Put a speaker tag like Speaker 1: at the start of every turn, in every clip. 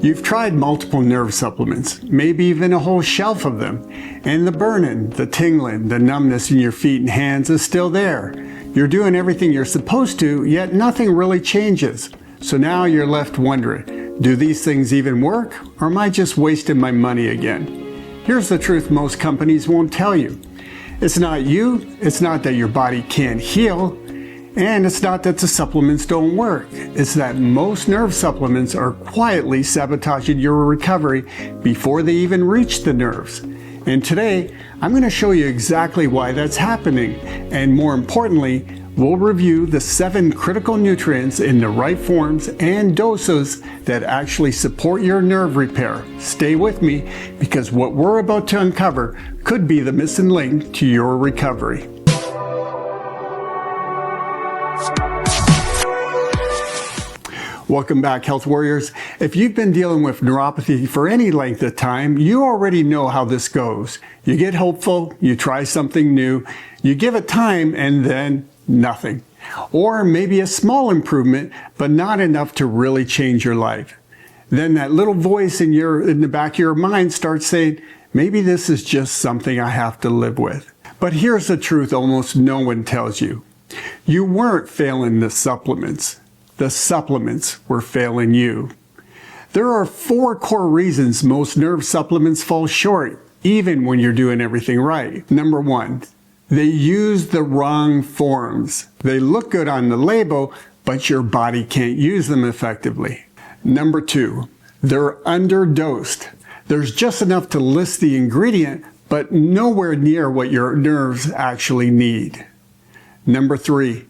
Speaker 1: You've tried multiple nerve supplements, maybe even a whole shelf of them, and the burning, the tingling, the numbness in your feet and hands is still there. You're doing everything you're supposed to, yet nothing really changes. So now you're left wondering, do these things even work, or am I just wasting my money again? Here's the truth most companies won't tell you. It's not you, it's not that your body can't heal, and it's not that the supplements don't work. It's that most nerve supplements are quietly sabotaging your recovery before they even reach the nerves. And today, I'm going to show you exactly why that's happening. And more importantly, we'll review the 7 critical nutrients in the right forms and doses that actually support your nerve repair. Stay with me, because what we're about to uncover could be the missing link to your recovery. Welcome back, Health Warriors. If you've been dealing with neuropathy for any length of time, you already know how this goes. You get hopeful, you try something new, you give it time, and then nothing. Or maybe a small improvement, but not enough to really change your life. Then that little voice in the back of your mind starts saying, maybe this is just something I have to live with. But here's the truth almost no one tells you. You weren't failing the supplements. The supplements were failing you. There are 4 core reasons most nerve supplements fall short, even when you're doing everything right. Number 1, they use the wrong forms. They look good on the label, but your body can't use them effectively. Number 2, they're underdosed. There's just enough to list the ingredient, but nowhere near what your nerves actually need. Number 3,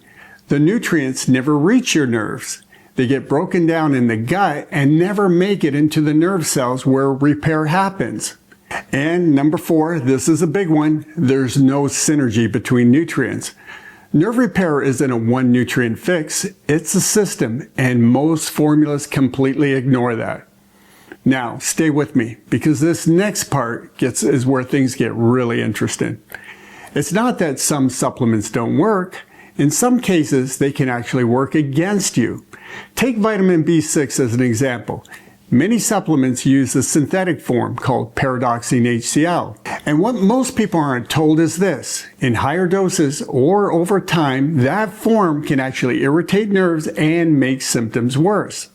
Speaker 1: the nutrients never reach your nerves. They get broken down in the gut and never make it into the nerve cells where repair happens. And number 4, this is a big one, there's no synergy between nutrients. Nerve repair isn't a one nutrient fix, it's a system, and most formulas completely ignore that. Now, stay with me, because this next part is where things get really interesting. It's not that some supplements don't work. In some cases, they can actually work against you. Take vitamin B6 as an example. Many supplements use a synthetic form called pyridoxine HCl. And what most people aren't told is this: in higher doses or over time, that form can actually irritate nerves and make symptoms worse.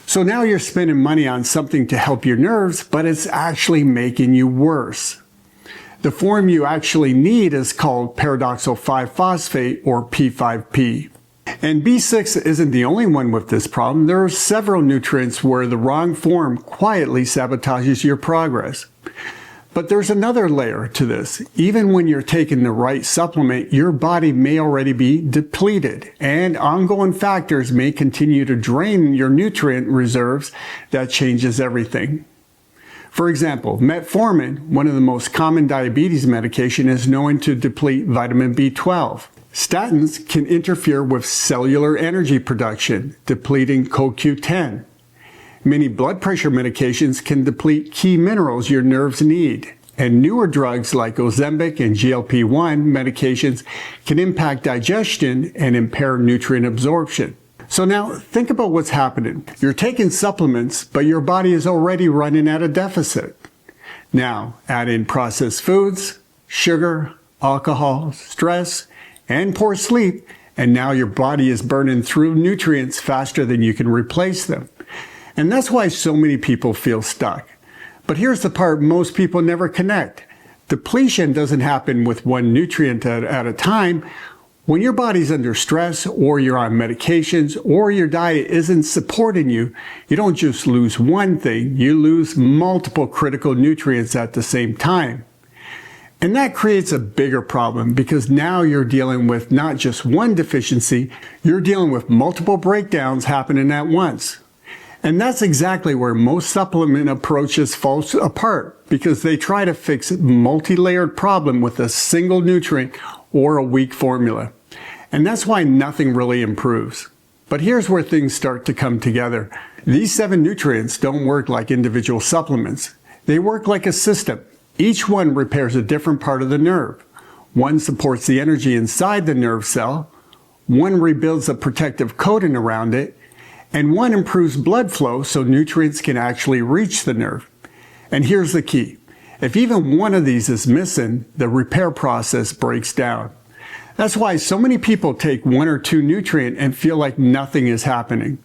Speaker 1: So now you're spending money on something to help your nerves, but it's actually making you worse. The form you actually need is called pyridoxal 5-phosphate, or P5P. And B6 isn't the only one with this problem. There are several nutrients where the wrong form quietly sabotages your progress. But there's another layer to this. Even when you're taking the right supplement, your body may already be depleted, and ongoing factors may continue to drain your nutrient reserves. That changes everything. For example, metformin, one of the most common diabetes medication, is known to deplete vitamin B12. Statins can interfere with cellular energy production, depleting CoQ10. Many blood pressure medications can deplete key minerals your nerves need. And newer drugs like Ozempic and GLP-1 medications can impact digestion and impair nutrient absorption. So now think about what's happening. You're taking supplements, but your body is already running at a deficit. Now add in processed foods, sugar, alcohol, stress, and poor sleep, and now your body is burning through nutrients faster than you can replace them. And that's why so many people feel stuck. But here's the part most people never connect. Depletion doesn't happen with one nutrient at a time. When your body's under stress, or you're on medications, or your diet isn't supporting you, you don't just lose one thing, you lose multiple critical nutrients at the same time. And that creates a bigger problem, because now you're dealing with not just one deficiency, you're dealing with multiple breakdowns happening at once. And that's exactly where most supplement approaches fall apart, because they try to fix a multi-layered problem with a single nutrient or a weak formula. And that's why nothing really improves. But here's where things start to come together. These 7 nutrients don't work like individual supplements. They work like a system. Each one repairs a different part of the nerve. One supports the energy inside the nerve cell, one rebuilds a protective coating around it, and one improves blood flow so nutrients can actually reach the nerve. And here's the key. If even one of these is missing, the repair process breaks down. That's why so many people take one or two nutrients and feel like nothing is happening.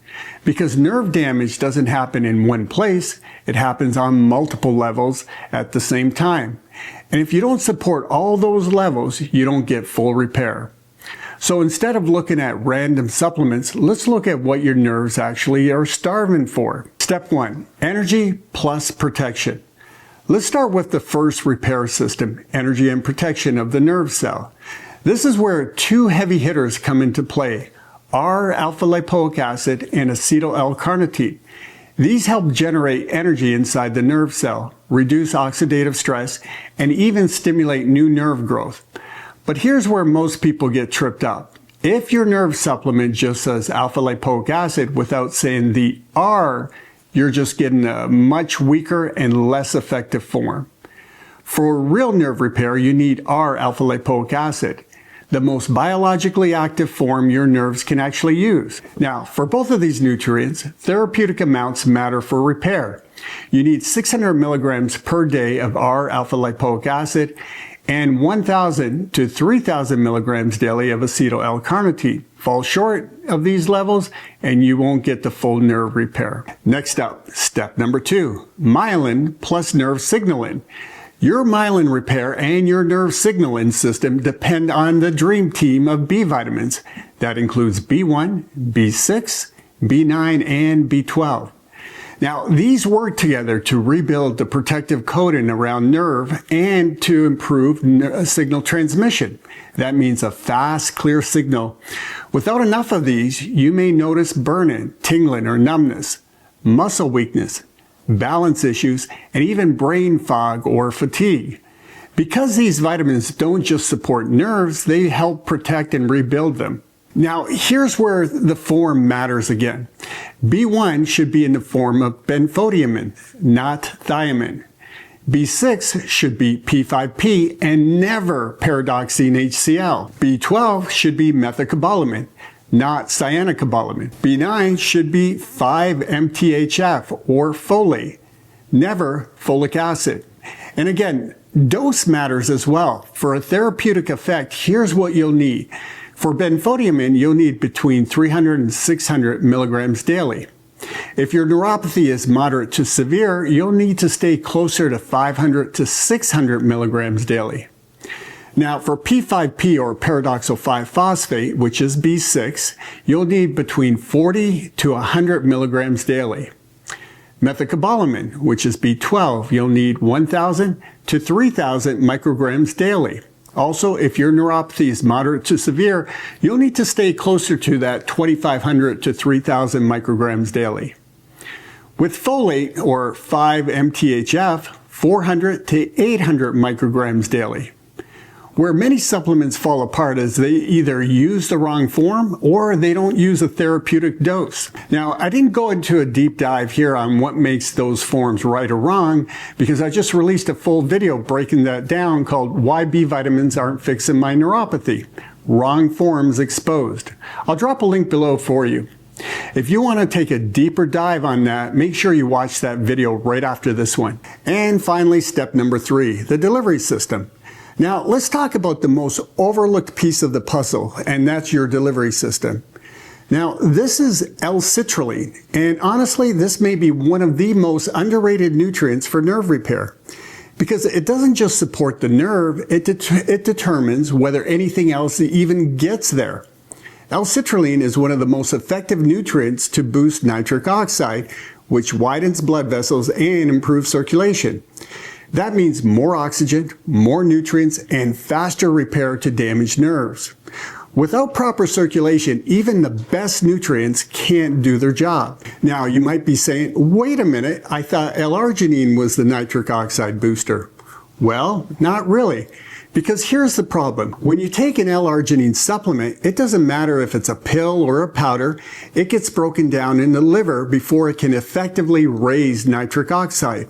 Speaker 1: Because nerve damage doesn't happen in one place, it happens on multiple levels at the same time. And if you don't support all those levels, you don't get full repair. So instead of looking at random supplements, let's look at what your nerves actually are starving for. Step 1, energy plus protection. Let's start with the first repair system, energy and protection of the nerve cell. This is where two heavy hitters come into play, R-alpha-lipoic acid and acetyl L-carnitine. These help generate energy inside the nerve cell, reduce oxidative stress, and even stimulate new nerve growth. But here's where most people get tripped up. If your nerve supplement just says alpha-lipoic acid without saying the R, you're just getting a much weaker and less effective form. For real nerve repair, you need R-alpha-lipoic acid, the most biologically active form your nerves can actually use. Now, for both of these nutrients, therapeutic amounts matter for repair. You need 600 milligrams per day of R-alpha-lipoic acid and 1,000 to 3,000 milligrams daily of acetyl L-carnitine. Fall short of these levels and you won't get the full nerve repair. Next up, step number 2, myelin plus nerve signaling. Your myelin repair and your nerve signaling system depend on the dream team of B vitamins. That includes B1, B6, B9, and B12. Now, these work together to rebuild the protective coating around nerve and to improve signal transmission. That means a fast, clear signal. Without enough of these, you may notice burning, tingling, or numbness, muscle weakness, balance issues, and even brain fog or fatigue. Because these vitamins don't just support nerves, they help protect and rebuild them. Now, here's where the form matters again. B1 should be in the form of benfotiamine, not thiamine. B6 should be P5P and never pyridoxine HCl. B12 should be methylcobalamin, not cyanocobalamin. B9 should be 5-MTHF or folate, never folic acid. And again, dose matters as well. For a therapeutic effect, here's what you'll need. For benfotiamine, you'll need between 300 and 600 milligrams daily. If your neuropathy is moderate to severe, you'll need to stay closer to 500 to 600 milligrams daily. Now, for P5P or pyridoxal 5-phosphate, which is B6, you'll need between 40 to 100 milligrams daily. Methylcobalamin, which is B12, you'll need 1,000 to 3,000 micrograms daily. Also, if your neuropathy is moderate to severe, you'll need to stay closer to that 2,500 to 3,000 micrograms daily. With folate, or 5-MTHF, 400 to 800 micrograms daily. Where many supplements fall apart is they either use the wrong form or they don't use a therapeutic dose. Now, I didn't go into a deep dive here on what makes those forms right or wrong because I just released a full video breaking that down called Why B Vitamins Aren't Fixing My Neuropathy. Wrong Forms Exposed. I'll drop a link below for you. If you want to take a deeper dive on that, make sure you watch that video right after this one. And finally, step number 3, the delivery system. Now, let's talk about the most overlooked piece of the puzzle, and that's your delivery system. Now, this is L-citrulline, and honestly, this may be one of the most underrated nutrients for nerve repair. Because it doesn't just support the nerve, it determines whether anything else even gets there. L-citrulline is one of the most effective nutrients to boost nitric oxide, which widens blood vessels and improves circulation. That means more oxygen, more nutrients, and faster repair to damaged nerves. Without proper circulation, even the best nutrients can't do their job. Now, you might be saying, wait a minute, I thought L-arginine was the nitric oxide booster. Well, not really. Because here's the problem. When you take an L-arginine supplement, it doesn't matter if it's a pill or a powder, it gets broken down in the liver before it can effectively raise nitric oxide.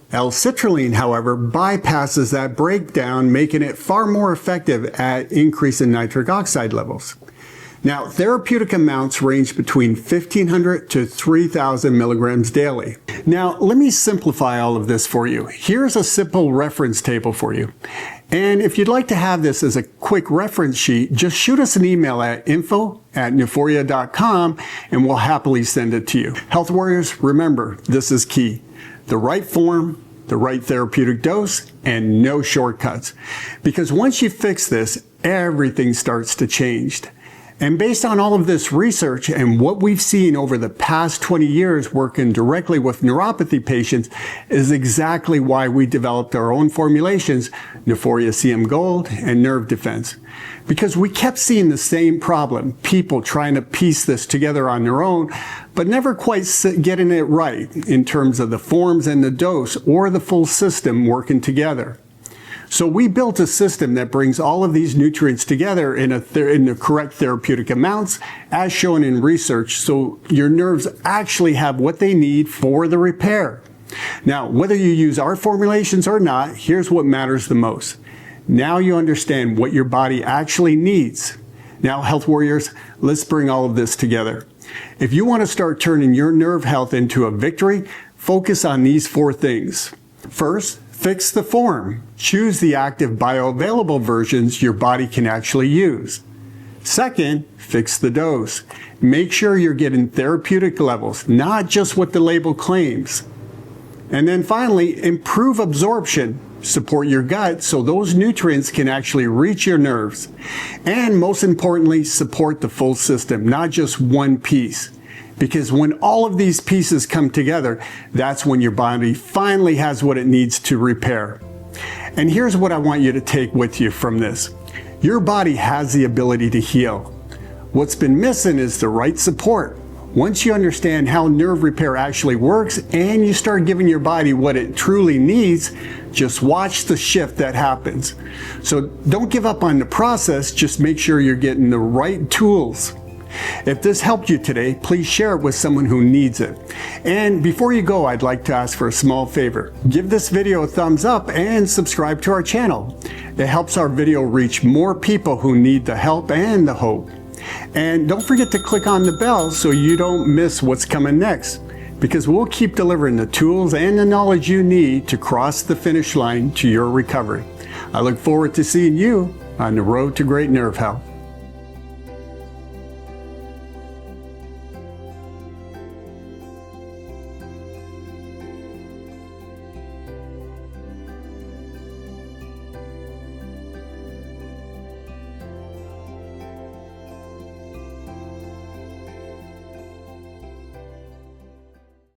Speaker 1: L-citrulline, however, bypasses that breakdown, making it far more effective at increasing nitric oxide levels. Now, therapeutic amounts range between 1,500 to 3,000 milligrams daily. Now, let me simplify all of this for you. Here's a simple reference table for you. And if you'd like to have this as a quick reference sheet, just shoot us an email at info@neuphoria.com and we'll happily send it to you. Health warriors, remember, this is key. The right form, the right therapeutic dose, and no shortcuts. Because once you fix this, everything starts to change. And based on all of this research and what we've seen over the past 20 years working directly with neuropathy patients is exactly why we developed our own formulations, Neuphoria CM Gold and Nerve Defense. Because we kept seeing the same problem, people trying to piece this together on their own, but never quite getting it right in terms of the forms and the dose or the full system working together. So we built a system that brings all of these nutrients together in the correct therapeutic amounts as shown in research, so your nerves actually have what they need for the repair. Now, whether you use our formulations or not, here's what matters the most. Now you understand what your body actually needs. Now, health warriors, let's bring all of this together. If you want to start turning your nerve health into a victory, focus on these 4 things. First, fix the form. Choose the active bioavailable versions your body can actually use. Second, fix the dose. Make sure you're getting therapeutic levels, not just what the label claims. And then finally, improve absorption. Support your gut so those nutrients can actually reach your nerves. And most importantly, support the full system, not just one piece. Because when all of these pieces come together, that's when your body finally has what it needs to repair. And here's what I want you to take with you from this. Your body has the ability to heal. What's been missing is the right support. Once you understand how nerve repair actually works and you start giving your body what it truly needs, just watch the shift that happens. So don't give up on the process, just make sure you're getting the right tools. If this helped you today, please share it with someone who needs it. And before you go, I'd like to ask for a small favor. Give this video a thumbs up and subscribe to our channel. It helps our video reach more people who need the help and the hope. And don't forget to click on the bell so you don't miss what's coming next, because we'll keep delivering the tools and the knowledge you need to cross the finish line to your recovery. I look forward to seeing you on the road to great nerve health.